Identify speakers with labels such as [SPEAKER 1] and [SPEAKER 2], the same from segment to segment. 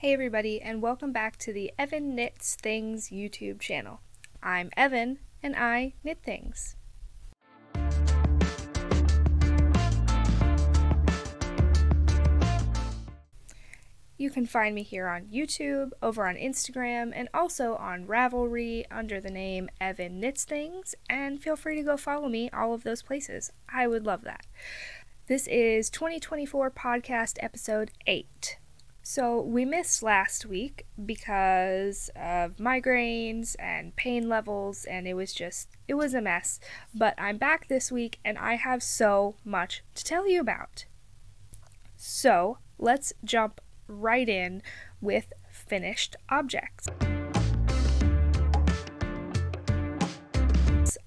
[SPEAKER 1] Hey everybody, and welcome back to the Evan Knits Things YouTube channel. I'm Evan, and I knit things. You can find me here on YouTube, over on Instagram, and also on Ravelry under the name Evan Knits Things, and feel free to go follow me all of those places. I would love that. This is 2024 podcast episode 8. So we missed last week because of migraines and pain levels, and it was a mess. But I'm back this week and I have so much to tell you about. So let's jump right in with finished objects.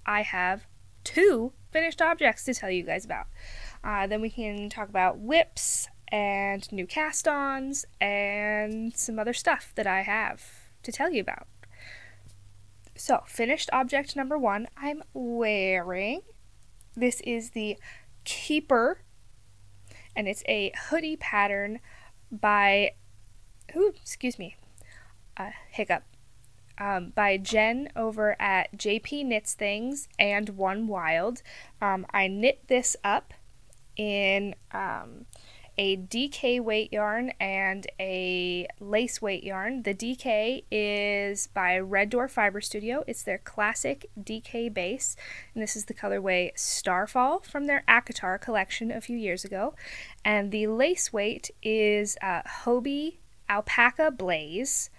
[SPEAKER 1] I have 2 finished objects to tell you guys about. Then we can talk about WIPs and new Cast Ons and some other stuff that I have to tell you about. So, finished object number 1 I'm wearing. This is the Keeper, and it's a hoodie pattern by, by Jen over at JP Knits Things and One Wild. I knit this up in a DK weight yarn and a lace weight yarn. The DK is by Red Door Fiber Studio. It's their classic DK base, and this is the colorway Starfall from their Akatar collection a few years ago. And the lace weight is Hobie Alpaca Blaze,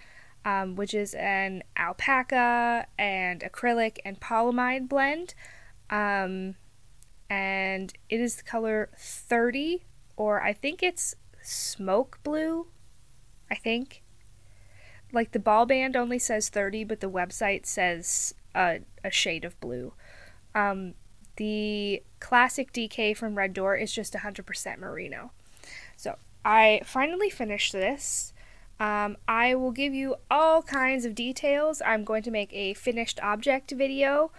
[SPEAKER 1] which is an alpaca and acrylic and polyamide blend. And it is the color 30, or I think it's smoke blue, I think. Like the ball band only says 30, but the website says a shade of blue. The classic DK from Red Door is just 100% merino. So I finally finished this. I will give you all kinds of details. I'm going to make a finished object video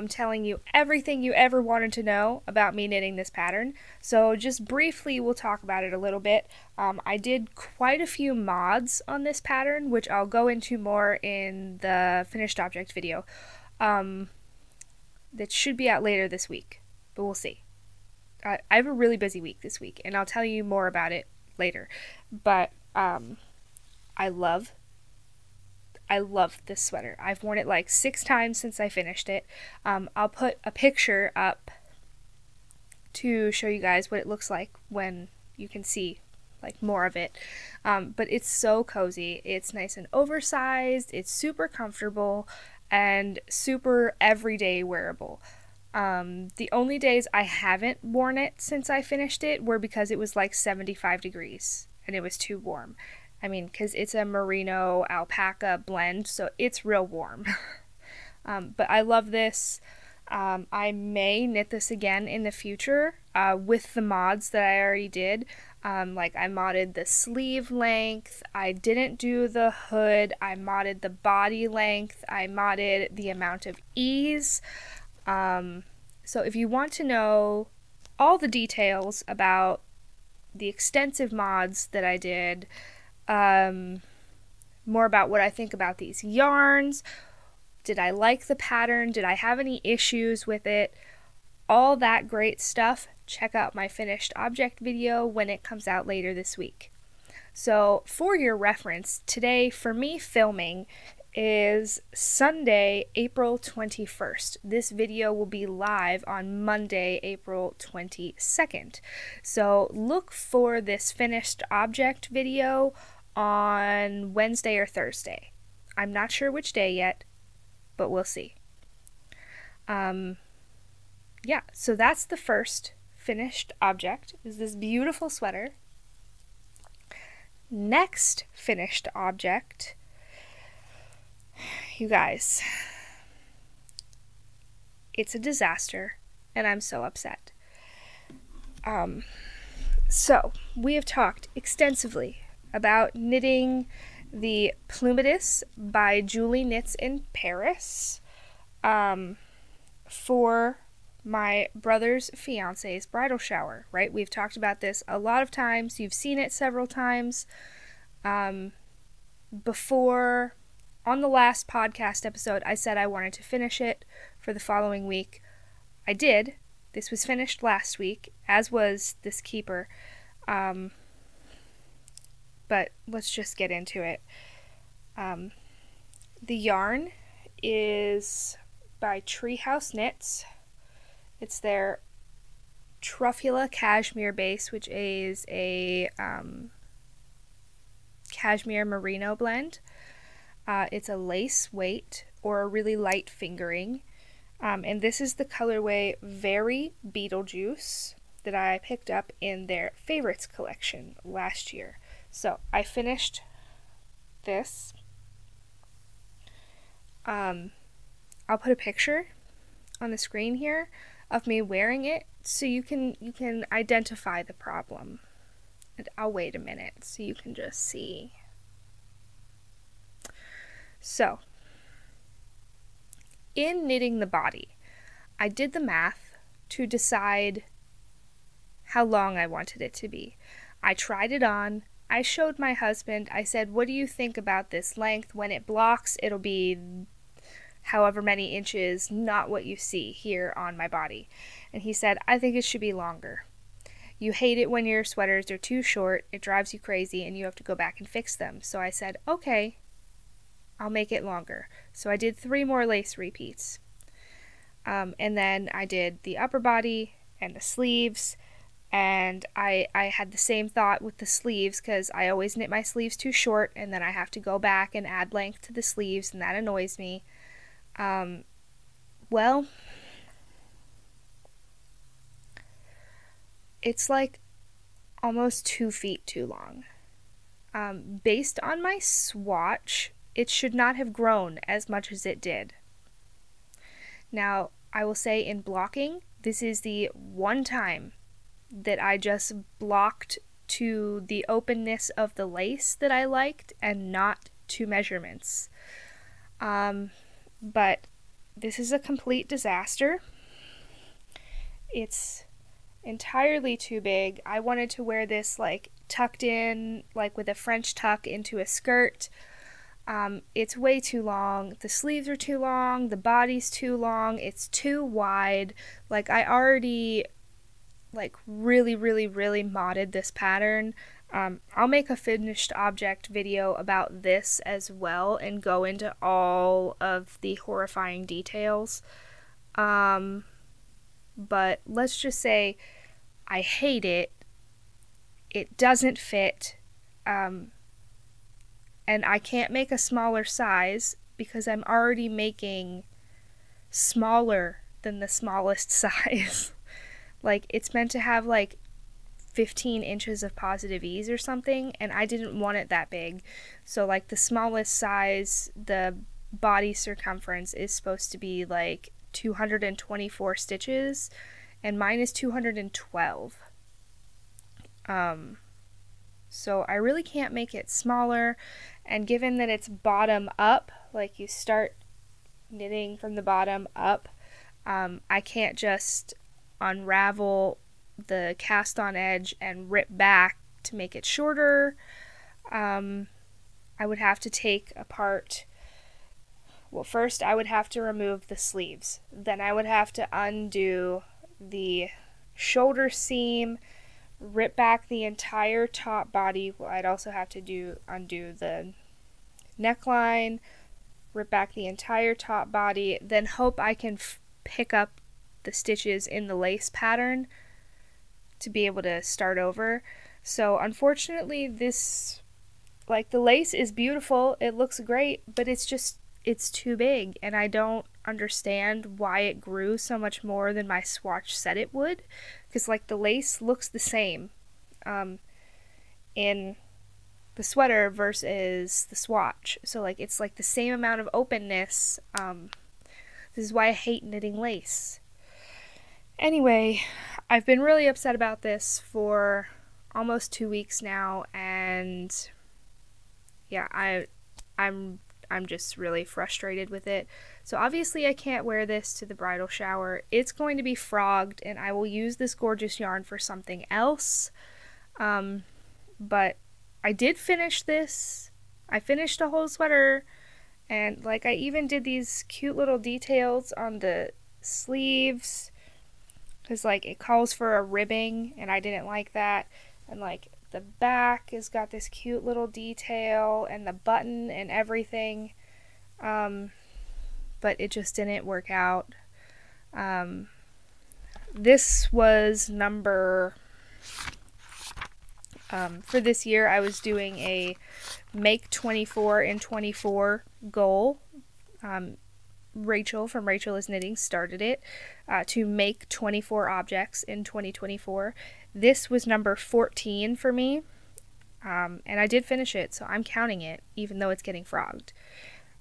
[SPEAKER 1] telling you everything you ever wanted to know about me knitting this pattern. So just briefly, we'll talk about it a little bit. I did quite a few mods on this pattern, which I'll go into more in the finished object video. That should be out later this week, but we'll see. I have a really busy week this week, and I'll tell you more about it later. But I love this sweater. I've worn it like 6 times since I finished it. I'll put a picture up to show you guys what it looks like when you can see like more of it. But it's so cozy. It's nice and oversized. It's super comfortable and super everyday wearable. The only days I haven't worn it since I finished it were because it was like 75 degrees and it was too warm. I mean, because it's a merino alpaca blend, so it's real warm. But I love this. I may knit this again in the future with the mods that I already did. Like I modded the sleeve length, I didn't do the hood, I modded the body length, I modded the amount of ease. So if you want to know all the details about the extensive mods that I did, more about what I think about these yarns, did I like the pattern, did I have any issues with it, all that great stuff, check out my finished object video when it comes out later this week. So for your reference, today for me filming is Sunday, April 21st. This video will be live on Monday, April 22nd. So look for this finished object video on Wednesday or Thursday. I'm not sure which day yet, but we'll see. Yeah, so that's the first finished object, is this beautiful sweater. Next finished object, you guys, it's a disaster, and I'm so upset. So, we have talked extensively about knitting the Plumetis by Julie Knits in Paris for my brother's fiance's bridal shower, right? We've talked about this a lot of times. You've seen it several times. before, on the last podcast episode, I said I wanted to finish it for the following week. I did. This was finished last week, as was this keeper. But let's just get into it. The yarn is by Treehouse Knits. It's their Truffula Cashmere base, which is a cashmere merino blend. It's a lace weight or a really light fingering. And this is the colorway Very Beetlejuice that I picked up in their favorites collection last year. So I finished this. I'll put a picture on the screen here of me wearing it so you can identify the problem. And I'll wait a minute so you can just see. So, in knitting the body, I did the math to decide how long I wanted it to be. I tried it on. I showed my husband. I said, what do you think about this length? When it blocks, it'll be however many inches, not what you see here on my body. And he said, I think it should be longer. You hate it when your sweaters are too short, it drives you crazy, and you have to go back and fix them. So I said, okay, I'll make it longer. So I did 3 more lace repeats. And then I did the upper body and the sleeves, and I had the same thought with the sleeves because I always knit my sleeves too short, and then I have to go back and add length to the sleeves, and that annoys me. Well, it's like almost 2 feet too long. Based on my swatch, it should not have grown as much as it did. Now, I will say in blocking, this is the one time that I just blocked to the openness of the lace that I liked and not to measurements. But this is a complete disaster. It's entirely too big. I wanted to wear this like tucked in, like with a French tuck into a skirt. It's way too long. The sleeves are too long. The body's too long. It's too wide. Like I already like really modded this pattern. I'll make a finished object video about this as well and go into all of the horrifying details. But let's just say I hate it. It doesn't fit. And I can't make a smaller size because I'm already making smaller than the smallest size. Like, it's meant to have like 15 inches of positive ease or something, and I didn't want it that big. So like the smallest size, the body circumference is supposed to be like 224 stitches, and mine is 212. So I really can't make it smaller, and given that it's bottom up, like you start knitting from the bottom up, I can't just unravel the cast on edge and rip back to make it shorter. I would have to take apart, well, first I would have to remove the sleeves, then I would have to undo the shoulder seam, rip back the entire top body. Well, I'd also have to undo the neckline, rip back the entire top body, then hope I can pick up the stitches in the lace pattern to be able to start over. So unfortunately this, like, the lace is beautiful, it looks great, but it's too big, and I don't understand why it grew so much more than my swatch said it would, because like the lace looks the same in the sweater versus the swatch, so like it's like the same amount of openness. This is why I hate knitting lace. Anyway, I've been really upset about this for almost 2 weeks now, and yeah, I'm just really frustrated with it. So obviously I can't wear this to the bridal shower. It's going to be frogged, and I will use this gorgeous yarn for something else. But I did finish this. I finished a whole sweater, and like I even did these cute little details on the sleeves, because like it calls for a ribbing and I didn't like that. And like the back has got this cute little detail and the button and everything, but it just didn't work out. This was number for this year. I was doing a make 24 in 24 goal. Rachel from Rachel is Knitting started it to make 24 objects in 2024. This was number 14 for me, and I did finish it, so I'm counting it even though it's getting frogged.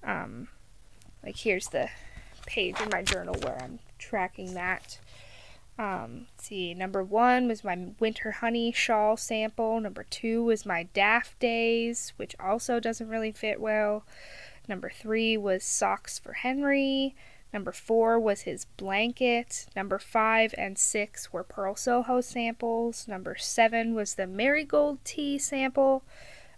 [SPEAKER 1] Like here's the page in my journal where I'm tracking that. Let's see, number 1 was my winter honey shawl sample. Number 2 was my Daft Days, which also doesn't really fit well. Number 3 was socks for Henry. Number 4 was his blanket. Number 5 and 6 were Purl Soho samples. Number 7 was the Marigold Tea sample.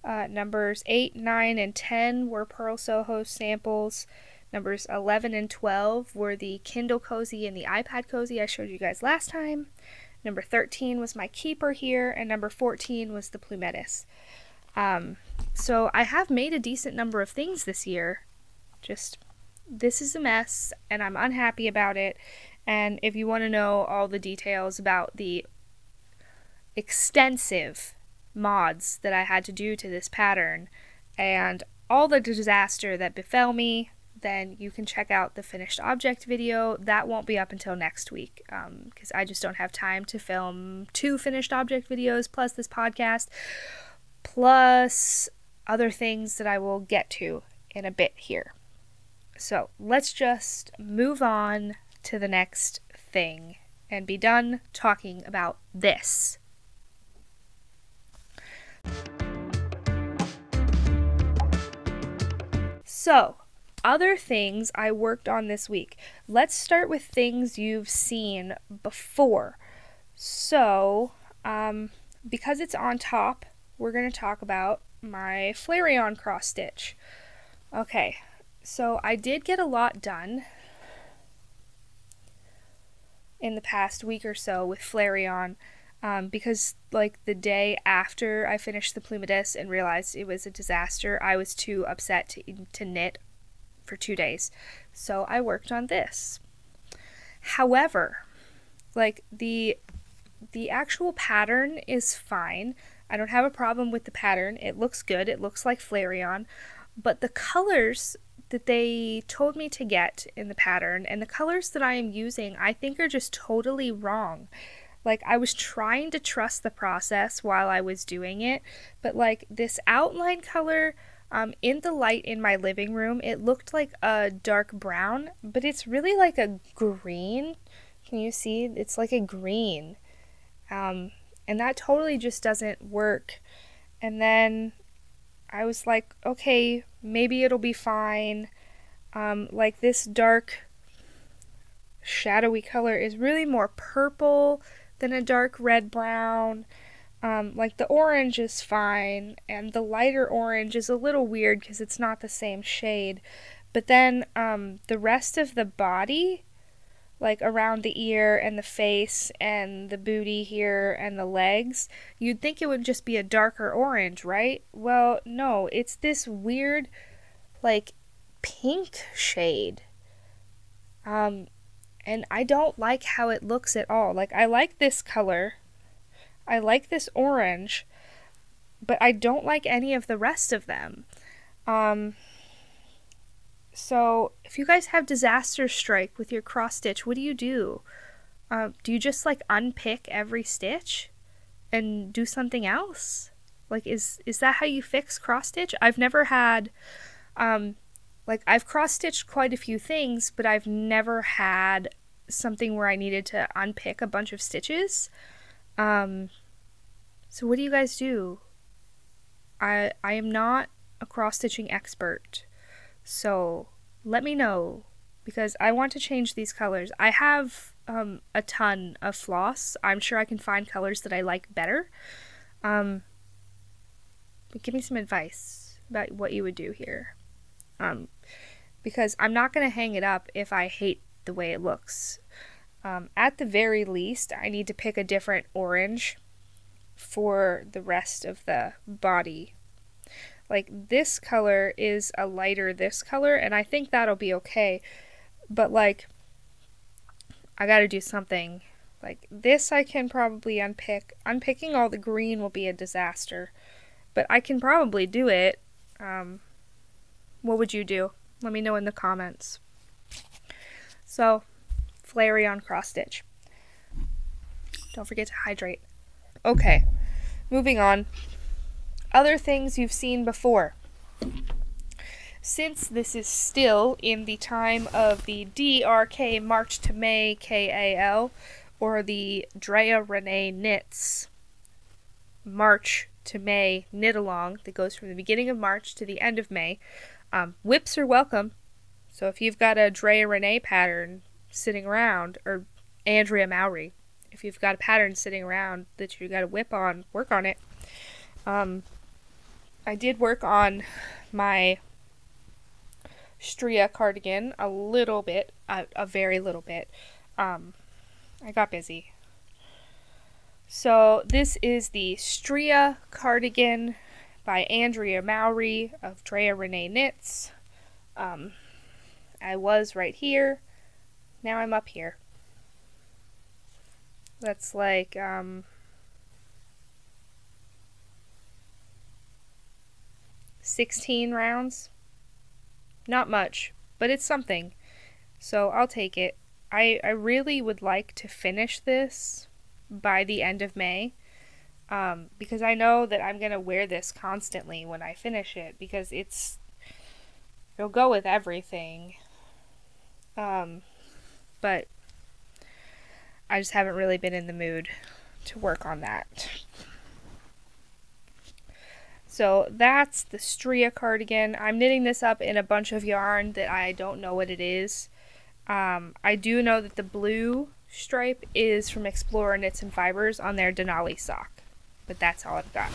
[SPEAKER 1] Numbers 8, 9, and 10 were Purl Soho samples. Numbers 11 and 12 were the Kindle Cozy and the iPad Cozy I showed you guys last time. Number 13 was my keeper here, and number 14 was the Plumetis. So I have made a decent number of things this year. Just, this is a mess, and I'm unhappy about it. And if you want to know all the details about the extensive mods that I had to do to this pattern and all the disaster that befell me, then you can check out the finished object video. That won't be up until next week, because I just don't have time to film 2 finished object videos plus this podcast, plus other things that I will get to in a bit here. So let's just move on to the next thing and be done talking about this. So, other things I worked on this week. Let's start with things you've seen before. So, because it's on top, we're going to talk about my Flareon cross stitch. Okay, so I did get a lot done in the past week or so with Flareon, because like the day after I finished the Plumetis and realized it was a disaster, I was too upset to knit for 2 days. So I worked on this. However, like the actual pattern is fine. I don't have a problem with the pattern. It looks good. It looks like Flareon. But the colors that they told me to get in the pattern and the colors that I am using, I think are just totally wrong. Like, I was trying to trust the process while I was doing it, but like this outline color in the light in my living room, it looked like a dark brown, but it's really like a green. Can you see? It's like a green. And that totally just doesn't work. And then I was like, okay, maybe it'll be fine. Like this dark shadowy color is really more purple than a dark red brown. Like the orange is fine, and the lighter orange is a little weird because it's not the same shade. But then the rest of the body, like around the ear and the face and the booty here and the legs, you'd think it would just be a darker orange, right? Well, no, it's this weird, like, pink shade. And I don't like how it looks at all. Like, I like this color. I like this orange, but I don't like any of the rest of them. So if you guys have disaster strike with your cross stitch, what do you do? Do you just like unpick every stitch and do something else? Like, is that how you fix cross stitch? I've never had, like, I've cross stitched quite a few things, but I've never had something where I needed to unpick a bunch of stitches. So what do you guys do? I am not a cross stitching expert, so let me know, because I want to change these colors. I have a ton of floss. I'm sure I can find colors that I like better. But give me some advice. about what you would do here. Because I'm not going to hang it up if I hate the way it looks. At the very least, I need to pick a different orange for the rest of the body. Like, this color is a lighter this color, and I think that'll be okay. But, like, I gotta do something. Like, this I can probably unpick. Unpicking all the green will be a disaster. But I can probably do it. What would you do? Let me know in the comments. So, Flareon cross stitch. Don't forget to hydrate. Okay, moving on. Other things you've seen before. Since this is still in the time of the DRK March to May KAL, or the Drea Renee Knits March to May knit along that goes from the beginning of March to the end of May, WIPs are welcome. So if you've got a Drea Renee pattern sitting around, or Andrea Mowry, if you've got a pattern sitting around that you got a WIP on, work on it. I did work on my Stria cardigan a little bit, a very little bit. I got busy. So this is the Stria cardigan by Andrea Mowry of Drea Renee Knits. I was right here. Now I'm up here. That's like 16 rounds. Not much, but it's something. So I'll take it. I really would like to finish this by the end of May. Because I know that I'm going to wear this constantly when I finish it. Because it'll go with everything. But I just haven't really been in the mood to work on that. So that's the Stria cardigan. I'm knitting this up in a bunch of yarn that I don't know what it is. I do know that the blue stripe is from Explorer Knits and Fibers on their Denali sock. But that's all I've got.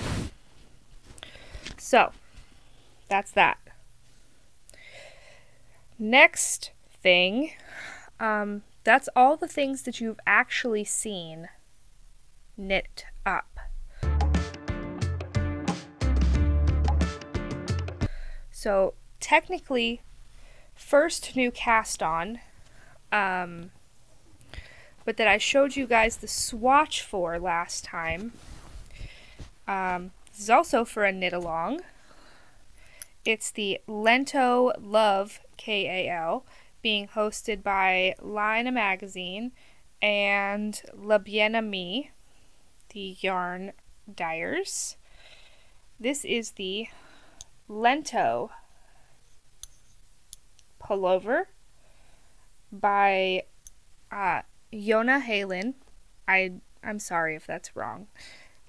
[SPEAKER 1] So, that's that. Next thing, that's all the things that you've actually seen knit up. So technically, first new cast on, but that I showed you guys the swatch for last time. This is also for a knit along. It's the Lento Love KAL, being hosted by Lina Magazine and La Bien Amie, the yarn dyers. This is the Lento pullover by Yona Halen. I'm sorry if that's wrong.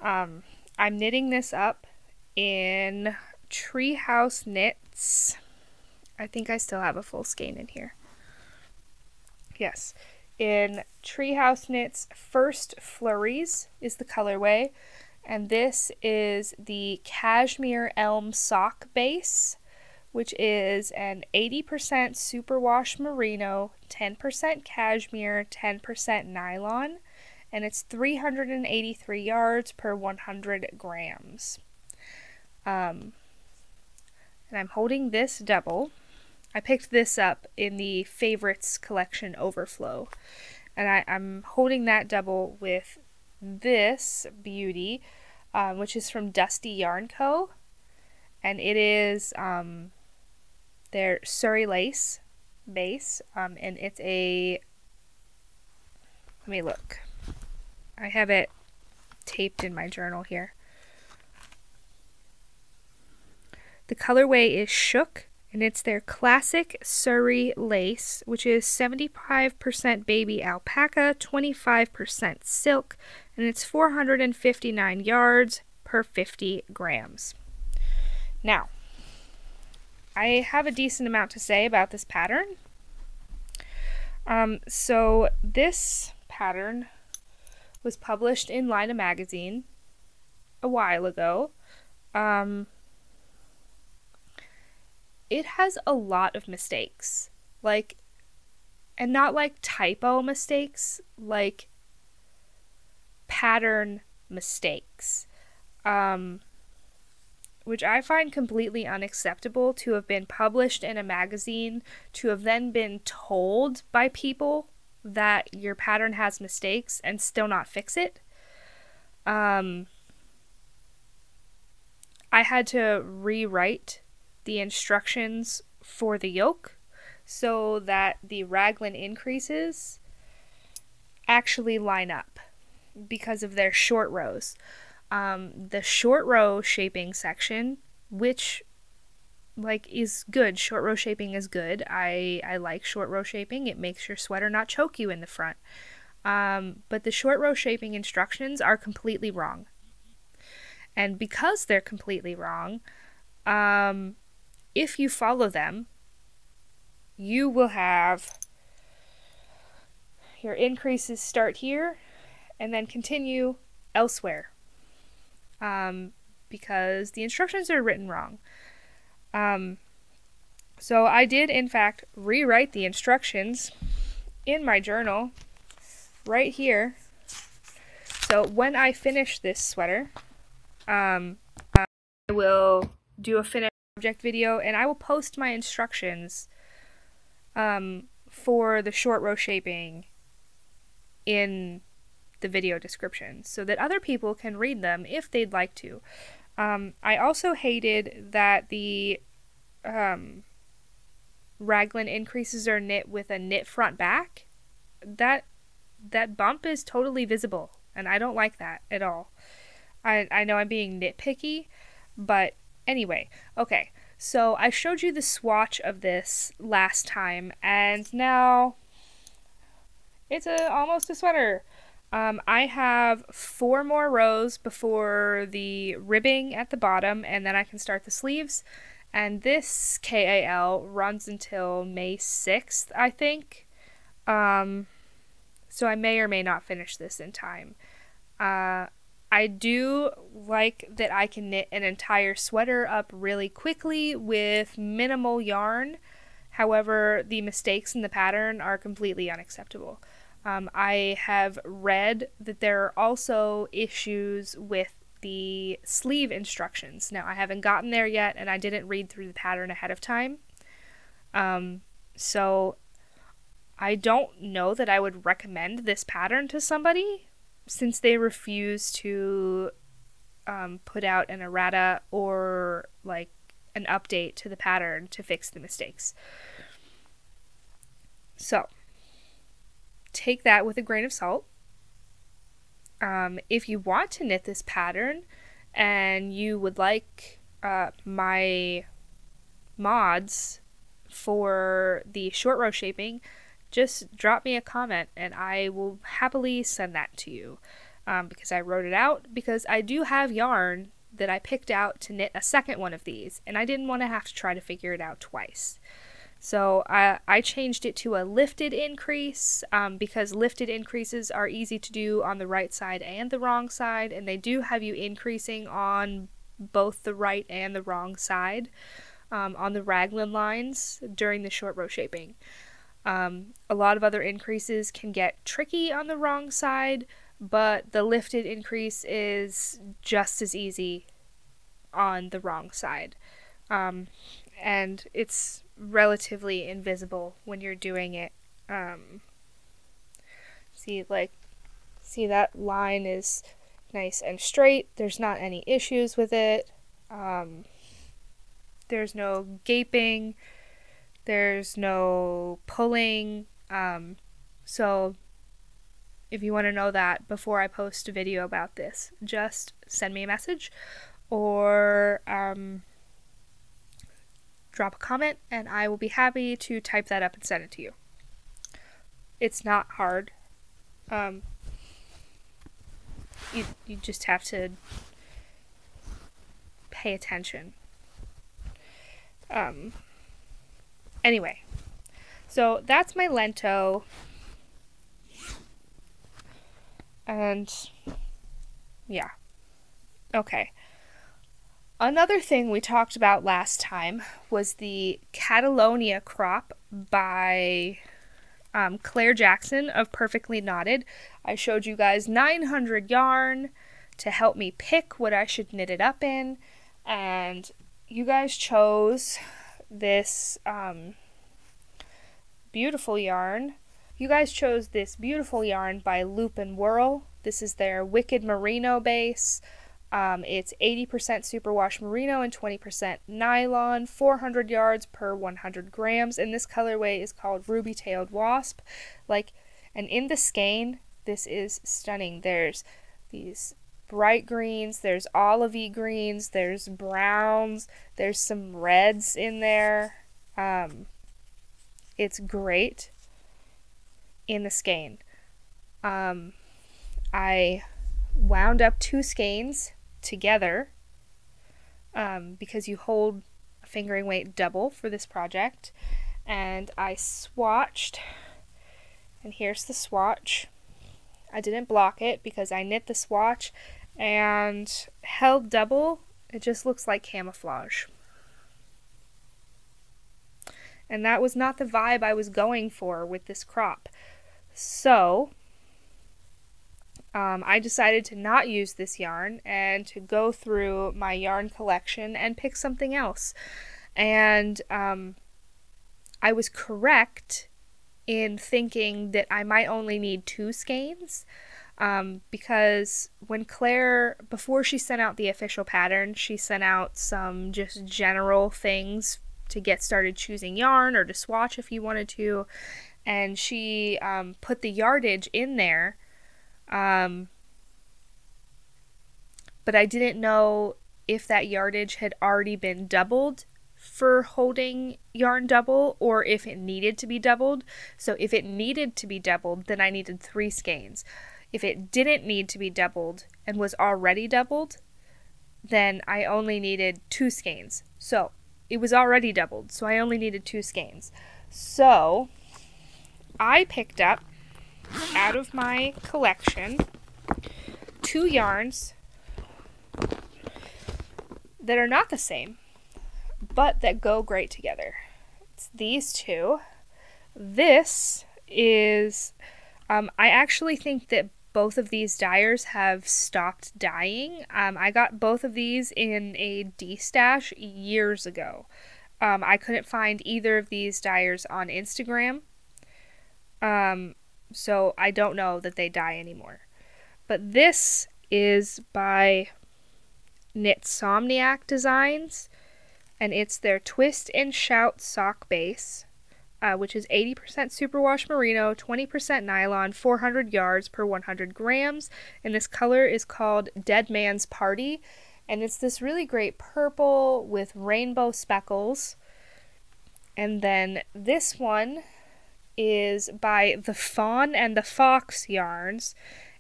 [SPEAKER 1] I'm knitting this up in Treehouse Knits. I think I still have a full skein in here. Yes. In Treehouse Knits First Flurries is the colorway. And this is the Cashmere Elm Sock Base, which is an 80% superwash merino, 10% cashmere, 10% nylon, and it's 383 yards per 100 grams. And I'm holding this double. I picked this up in the Favorites Collection Overflow, and I'm holding that double with this beauty, which is from Dusty Yarn Co. And it is their Surrey Lace base, and it's a, let me look. I have it taped in my journal here. The colorway is Shook, and it's their classic Surrey Lace, which is 75% baby alpaca, 25% silk, and it's 459 yards per 50 grams. Now, I have a decent amount to say about this pattern. So this pattern was published in Lina Magazine a while ago. it has a lot of mistakes. Like, and not like typo mistakes, like pattern mistakes. Which I find completely unacceptable to have been published in a magazine, to have then been told by people that your pattern has mistakes and still not fix it. I had to rewrite the instructions for the yoke so that the raglan increases actually line up because of their short rows. The short row shaping section, which like is good. Short row shaping is good. I like short row shaping. It makes your sweater not choke you in the front. But the short row shaping instructions are completely wrong. And because they're completely wrong, if you follow them, you will have your increases start here and then continue elsewhere. Because the instructions are written wrong. So I did, in fact, rewrite the instructions in my journal right here. So when I finish this sweater, I will do a finished object video, and I will post my instructions for the short row shaping in the video description so that other people can read them if they'd like to. I also hated that the raglan increases are knit with a knit front back. That bump is totally visible, and I don't like that at all. I know I'm being nitpicky, but anyway, okay. So I showed you the swatch of this last time, and now it's almost a sweater. I have 4 more rows before the ribbing at the bottom, and then I can start the sleeves. And this KAL runs until May 6th, I think. So I may or may not finish this in time. I do like that I can knit an entire sweater up really quickly with minimal yarn. However, the mistakes in the pattern are completely unacceptable. I have read that there are also issues with the sleeve instructions. Now, I haven't gotten there yet, and I didn't read through the pattern ahead of time. So I don't know that I would recommend this pattern to somebody, since they refuse to put out an errata or like an update to the pattern to fix the mistakes. So take that with a grain of salt. If you want to knit this pattern and you would like my mods for the short row shaping, just drop me a comment and I will happily send that to you, because I wrote it out, because I do have yarn that I picked out to knit a second one of these, and I didn't want to have to try to figure it out twice. So I changed it to a lifted increase, because lifted increases are easy to do on the right side and the wrong side, and they do have you increasing on both the right and the wrong side on the raglan lines during the short row shaping. A lot of other increases can get tricky on the wrong side, but the lifted increase is just as easy on the wrong side. And it's relatively invisible when you're doing it. See that line is nice and straight. There's not any issues with it. There's no gaping. There's no pulling. So if you want to know that before I post a video about this, just send me a message or drop a comment, and I will be happy to type that up and send it to you. It's not hard. You just have to pay attention. Anyway, so that's my Lento, and yeah, okay. Another thing we talked about last time was the Catalonia Crop by Claire Jackson of Perfectly Knotted. I showed you guys 900 yarn to help me pick what I should knit it up in, and you guys chose this beautiful yarn. You guys chose this beautiful yarn by Loop and Whirl. This is their Wicked Merino base. It's 80% superwash merino and 20% nylon, 400 yards per 100 grams, and this colorway is called Ruby Tailed Wasp. And in the skein, this is stunning. There's these bright greens, there's olivey greens, there's browns, there's some reds in there. It's great in the skein. I wound up 2 skeins together because you hold a fingering weight double for this project, and I swatched, and here's the swatch. I didn't block it because I knit the swatch and held double. It just looks like camouflage, and that was not the vibe I was going for with this crop. So I decided to not use this yarn and to go through my yarn collection and pick something else. And I was correct in thinking that I might only need 2 skeins, because when Claire, before she sent out the official pattern, she sent out some just general things to get started choosing yarn or to swatch if you wanted to, and she put the yardage in there. But I didn't know if that yardage had already been doubled for holding yarn double or if it needed to be doubled. So if it needed to be doubled, then I needed 3 skeins. If it didn't need to be doubled and was already doubled, then I only needed 2 skeins. So it was already doubled, so I only needed 2 skeins. So I picked up, out of my collection, 2 yarns that are not the same, but that go great together. It's these 2. This is, I actually think that both of these dyers have stopped dyeing. I got both of these in a D-stash years ago. I couldn't find either of these dyers on Instagram. So I don't know that they dye anymore. But this is by Knitsomniac Designs, and it's their Twist and Shout sock base, which is 80% superwash merino, 20% nylon, 400 yards per 100 grams, and this color is called Dead Man's Party, and it's this really great purple with rainbow speckles. And then this one is by the Fawn and the Fox yarns,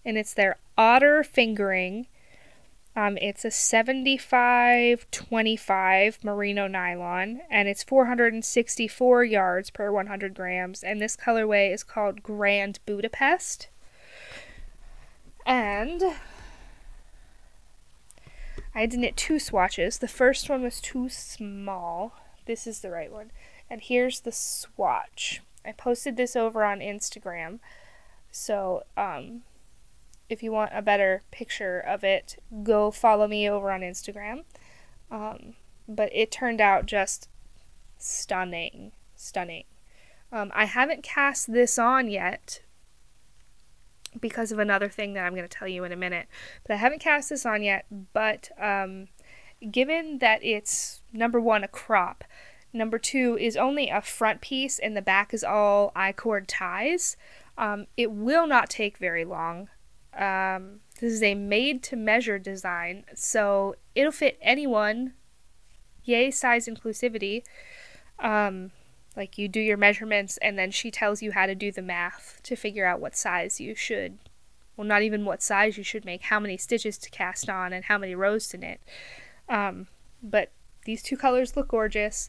[SPEAKER 1] and it's their Otter fingering. It's a 75-25 merino nylon, and it's 464 yards per 100 grams, and this colorway is called Grand Budapest. And I had to knit 2 swatches. The first one was too small. This is the right one. And here's the swatch. I posted this over on Instagram, so if you want a better picture of it, go follow me over on Instagram. But it turned out just stunning. I haven't cast this on yet because of another thing that I'm going to tell you in a minute. But I haven't cast this on yet, but given that it's, number 1, a crop, number 2 is only a front piece and the back is all I-cord ties, it will not take very long. This is a made-to-measure design, so it'll fit anyone. Yay, size inclusivity. Like, you do your measurements, and then she tells you how to do the math to figure out what size you should, well, not even what size you should make, how many stitches to cast on, and how many rows to knit. But these 2 colors look gorgeous,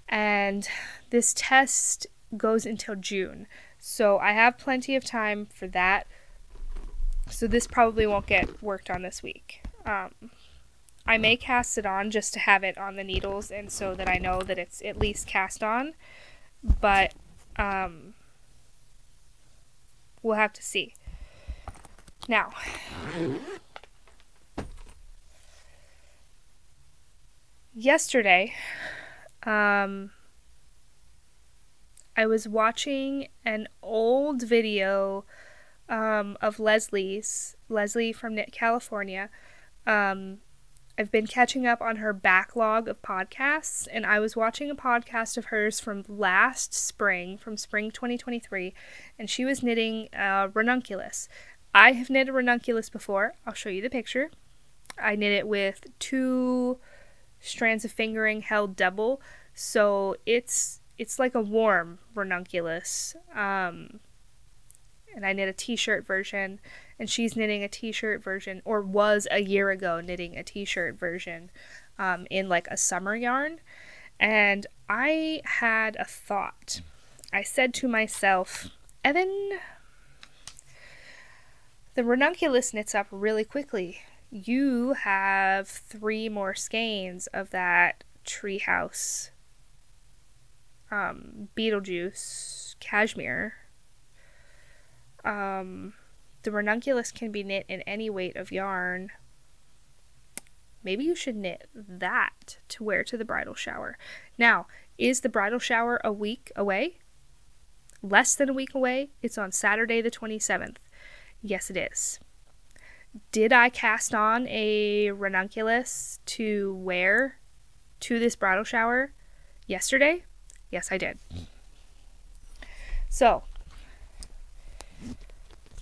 [SPEAKER 1] and this test goes until June, so I have plenty of time for that. So this probably won't get worked on this week. I may cast it on just to have it on the needles and so that I know that it's at least cast on, but we'll have to see. Now, yesterday, I was watching an old video of Leslie from Knit California. I've been catching up on her backlog of podcasts, and I was watching a podcast of hers from last spring, from spring 2023, and she was knitting Ranunculus. I have knit a Ranunculus before. I'll show you the picture. I knit it with 2 strands of fingering held double, so it's like a warm Ranunculus. And I knit a t-shirt version, and she's knitting a t-shirt version, or was a year ago knitting a t-shirt version in like a summer yarn. And I had a thought. I said to myself, Evan, the Ranunculus knits up really quickly. You have 3 more skeins of that Treehouse Beetlejuice cashmere. The Ranunculus can be knit in any weight of yarn. Maybe you should knit that to wear to the bridal shower. Now, is the bridal shower a week away? Less than a week away? It's on Saturday the 27th. Yes, it is. Did I cast on a Ranunculus to wear to this bridal shower yesterday? Yes, I did. So,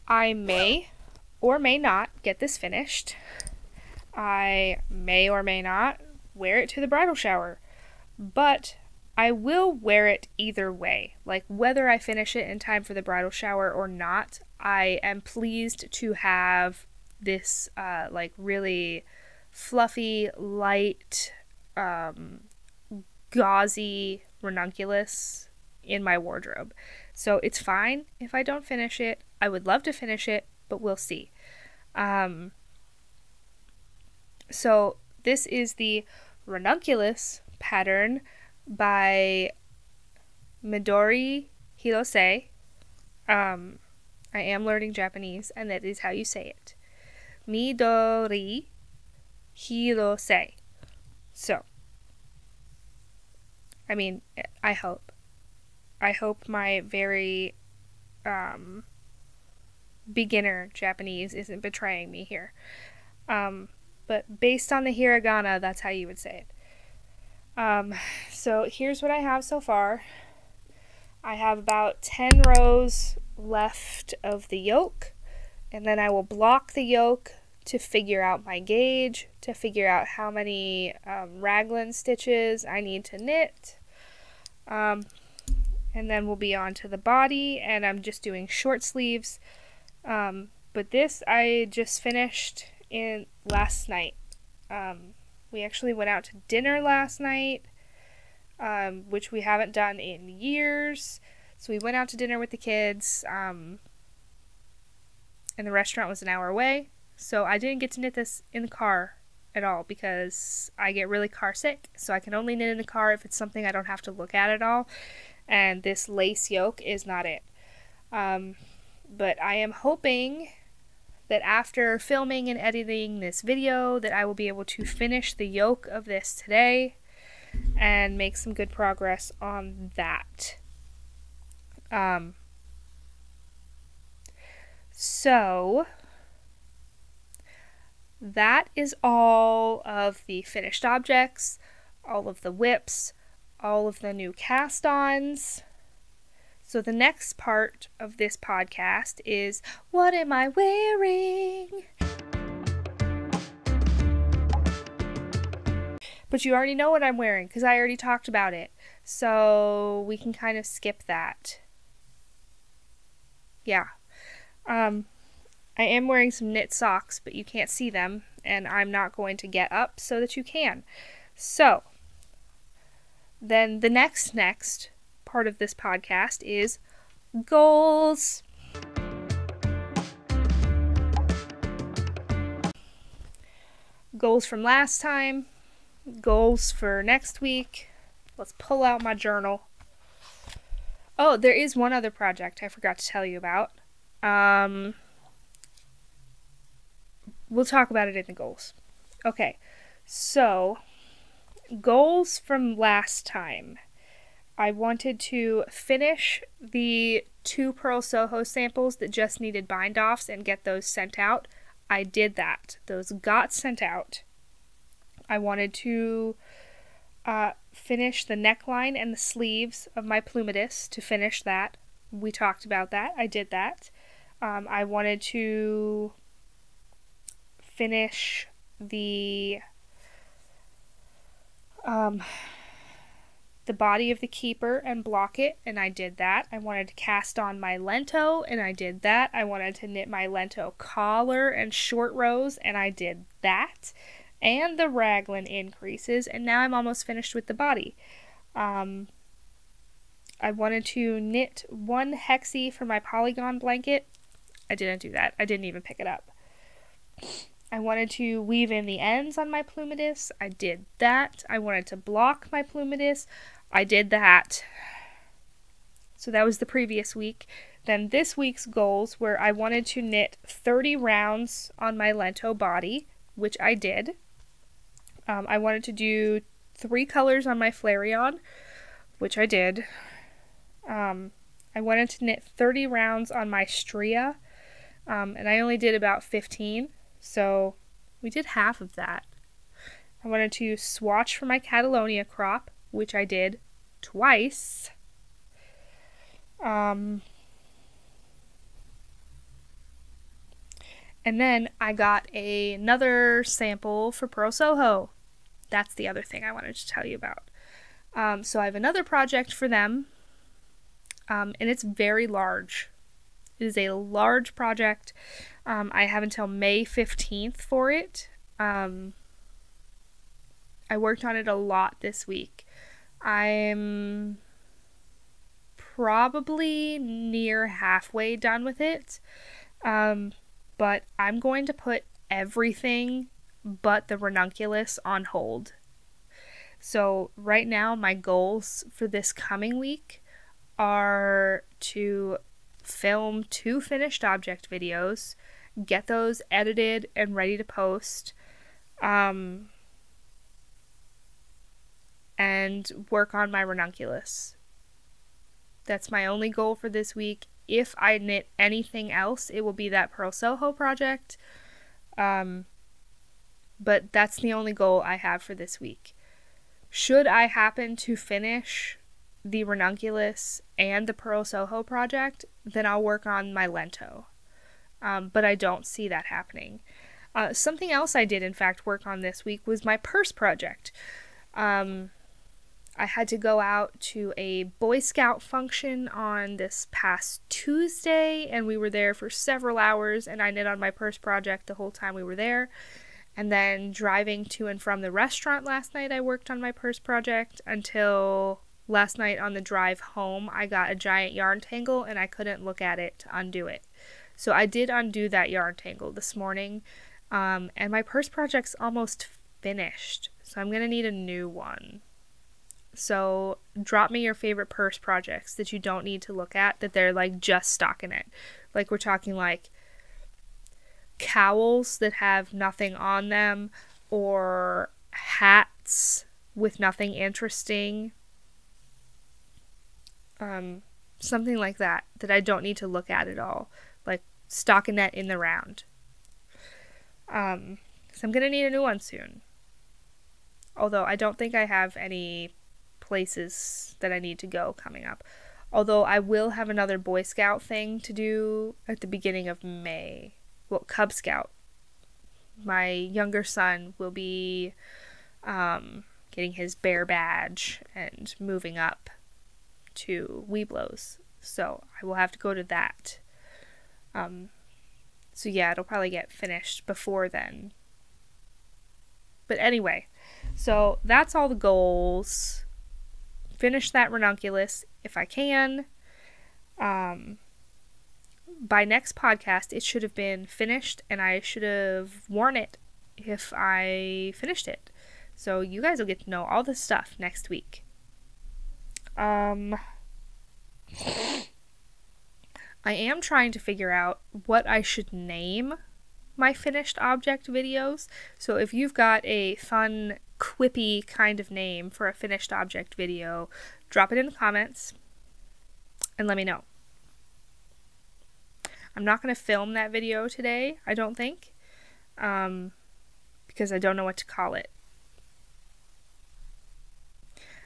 [SPEAKER 1] I may or may not get this finished. I may or may not wear it to the bridal shower, but I will wear it either way. Like, whether I finish it in time for the bridal shower or not, I am pleased to have this like really fluffy, light, gauzy Ranunculus in my wardrobe. So it's fine if I don't finish it. I would love to finish it, but we'll see. So this is the Ranunculus pattern by Midori Hirose. I am learning Japanese, and that is how you say it. Midori Hirose. So, I mean, I hope my very beginner Japanese isn't betraying me here. But based on the hiragana, that's how you would say it. So here's what I have so far. I have about 10 rows left of the yoke, and then I will block the yoke to figure out my gauge, to figure out how many raglan stitches I need to knit. And then we'll be on to the body, and I'm just doing short sleeves. But this I just finished in last night. We actually went out to dinner last night, which we haven't done in years. So we went out to dinner with the kids, and the restaurant was an hour away. So I didn't get to knit this in the car at all because I get really car sick. So I can only knit in the car if it's something I don't have to look at all. And this lace yoke is not it. But I am hoping that after filming and editing this video that I will be able to finish the yoke of this today and make some good progress on that. So that is all of the finished objects, all of the WIPs, all of the new cast-ons. So the next part of this podcast is, what am I wearing? But you already know what I'm wearing because I already talked about it. So we can kind of skip that. Yeah. I am wearing some knit socks, but you can't see them, and I'm not going to get up so that you can. So then the next part of this podcast is goals. goals from last time, goals for next week. Let's pull out my journal. Oh, there is one other project I forgot to tell you about. We'll talk about it in the goals. Okay, so goals from last time. I wanted to finish the 2 Purl Soho samples that just needed bind-offs and get those sent out. I did that. Those got sent out. I wanted to finish the neckline and the sleeves of my Plumetis to finish that. We talked about that. I did that. I wanted to finish the body of the keeper and block it, and I did that. I wanted to cast on my Lento, and I did that. I wanted to knit my Lento collar and short rows, and I did that. And the raglan increases, and now I'm almost finished with the body. I wanted to knit 1 hexie for my polygon blanket. I didn't do that. I didn't even pick it up. I wanted to weave in the ends on my Plumetis. I did that. I wanted to block my Plumetis. I did that. So that was the previous week. Then this week's goals were I wanted to knit 30 rounds on my Lento body, which I did. I wanted to do 3 colors on my Flareon, which I did. I wanted to knit 30 rounds on my Stria, and I only did about 15, so we did half of that. I wanted to swatch for my Catalonia Crop, which I did twice. And then I got another sample for Purl Soho. That's the other thing I wanted to tell you about. So I have another project for them, and it's very large. It is a large project. I have until May 15th for it. I worked on it a lot this week. I'm probably near halfway done with it. But I'm going to put everything but the Ranunculus on hold. So right now my goals for this coming week are to film 2 finished object videos, get those edited and ready to post, and work on my Ranunculus. That's my only goal for this week. If I knit anything else, it will be that Purl Soho project. But that's the only goal I have for this week. Should I happen to finish the Ranunculus and the Purl Soho project, then I'll work on my Lento. But I don't see that happening. Something else I did, in fact, work on this week was my purse project. I had to go out to a Boy Scout function on this past Tuesday, and we were there for several hours, and I knit on my purse project the whole time we were there. And then driving to and from the restaurant last night, I worked on my purse project until last night on the drive home. I got a giant yarn tangle, and I couldn't look at it to undo it. So I did undo that yarn tangle this morning, and my purse project's almost finished, so I'm going to need a new one. So drop me your favorite purse projects that you don't need to look at, that they're like just stockinette. Like we're talking like cowls that have nothing on them, or hats with nothing interesting. Something like that I don't need to look at all. Like stockinette in the round. So I'm gonna need a new one soon. Although I don't think I have any places that I need to go coming up. Although I will have another Boy Scout thing to do at the beginning of May. Well, Cub Scout. My younger son will be getting his bear badge and moving up to Weeblos. So I will have to go to that. So yeah, it'll probably get finished before then. But anyway, so that's all the goals. Finish that Ranunculus if I can. By next podcast, it should have been finished, and I should have worn it if I finished it. So you guys will get to know all this stuff next week. I am trying to figure out what I should name my finished object videos. So if you've got a fun, quippy kind of name for a finished object video, drop it in the comments and let me know. I'm not going to film that video today, I don't think, because I don't know what to call it.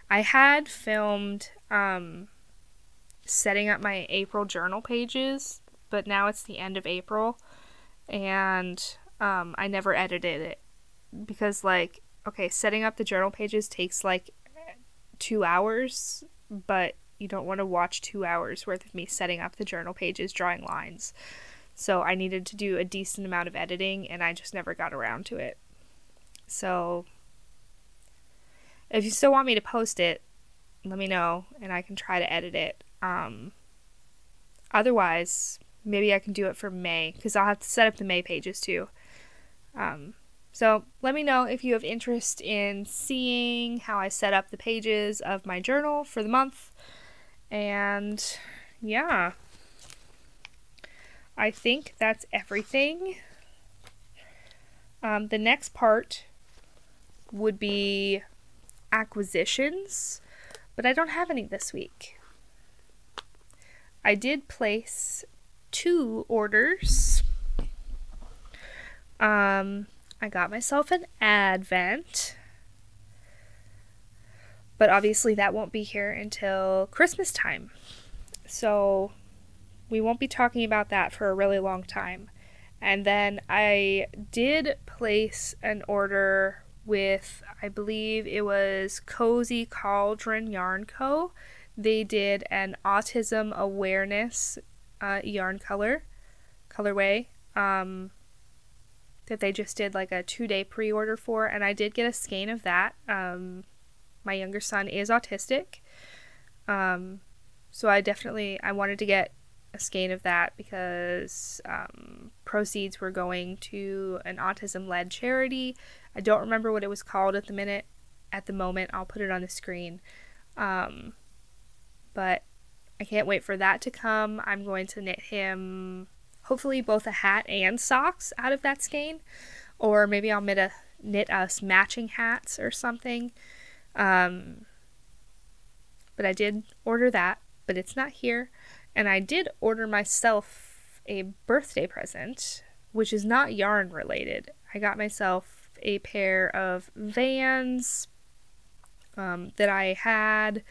[SPEAKER 1] I had filmed setting up my April journal pages, but now it's the end of April, and I never edited it because, like, okay, setting up the journal pages takes like 2 hours, but you don't want to watch 2 hours worth of me setting up the journal pages, drawing lines. So I needed to do a decent amount of editing, and I just never got around to it. So if you still want me to post it, let me know, and I can try to edit it. Otherwise, maybe I can do it for May, because I'll have to set up the May pages too. So let me know if you have interest in seeing how I set up the pages of my journal for the month. And yeah, I think that's everything. The next part would be acquisitions, but I don't have any this week. I did place 2 orders. I got myself an Advent, but obviously that won't be here until Christmas time, so we won't be talking about that for a really long time. And then I did place an order with, I believe it was Cozy Cauldron Yarn Co. They did an autism awareness yarn colorway that they just did like a 2-day pre-order for, and I did get a skein of that. My younger son is autistic, so I wanted to get a skein of that because proceeds were going to an autism-led charity. I don't remember what it was called at the moment. I'll put it on the screen. But I can't wait for that to come. I'm going to knit him hopefully both a hat and socks out of that skein, or maybe I'll knit us matching hats or something. But I did order that, but it's not here. And I did order myself a birthday present, which is not yarn related. I got myself a pair of Vans that I had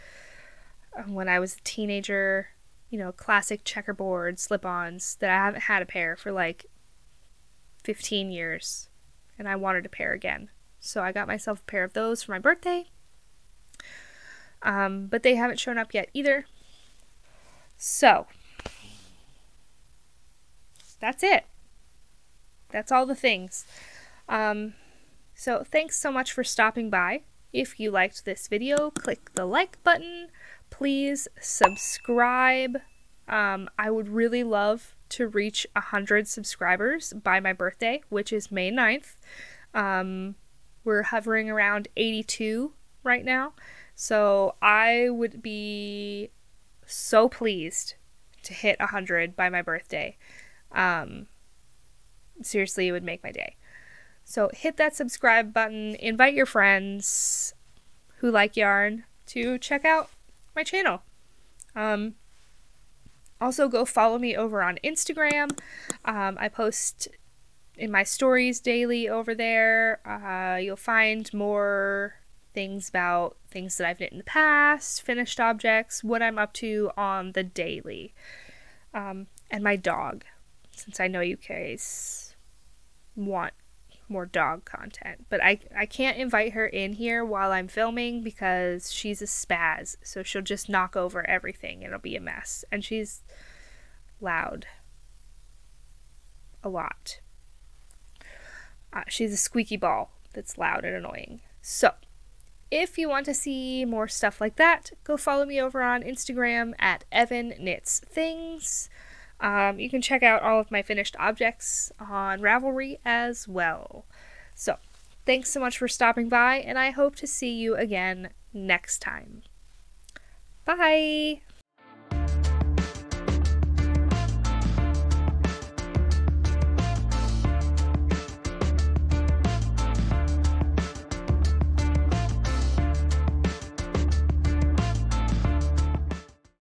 [SPEAKER 1] when I was a teenager, you know, classic checkerboard slip-ons that I haven't had a pair for like 15 years, and I wanted a pair again. So I got myself a pair of those for my birthday, but they haven't shown up yet either. So that's it. That's all the things. So thanks so much for stopping by. If you liked this video, click the like button. Please subscribe. I would really love to reach 100 subscribers by my birthday, which is May 9th. We're hovering around 82 right now, so I would be so pleased to hit 100 by my birthday. Seriously, it would make my day. So hit that subscribe button, invite your friends who like yarn to check out my channel. Also, go follow me over on Instagram. I post in my stories daily over there. You'll find more things about things that I've knit in the past, finished objects, what I'm up to on the daily. And my dog, since I know you guys want more dog content. But I can't invite her in here while I'm filming because she's a spaz, so she'll just knock over everything and it'll be a mess. And she's loud. A lot. She's a squeaky ball that's loud and annoying. So, if you want to see more stuff like that, go follow me over on Instagram at EvanKnitsThings. You can check out all of my finished objects on Ravelry as well. So, thanks so much for stopping by, and I hope to see you again next time. Bye!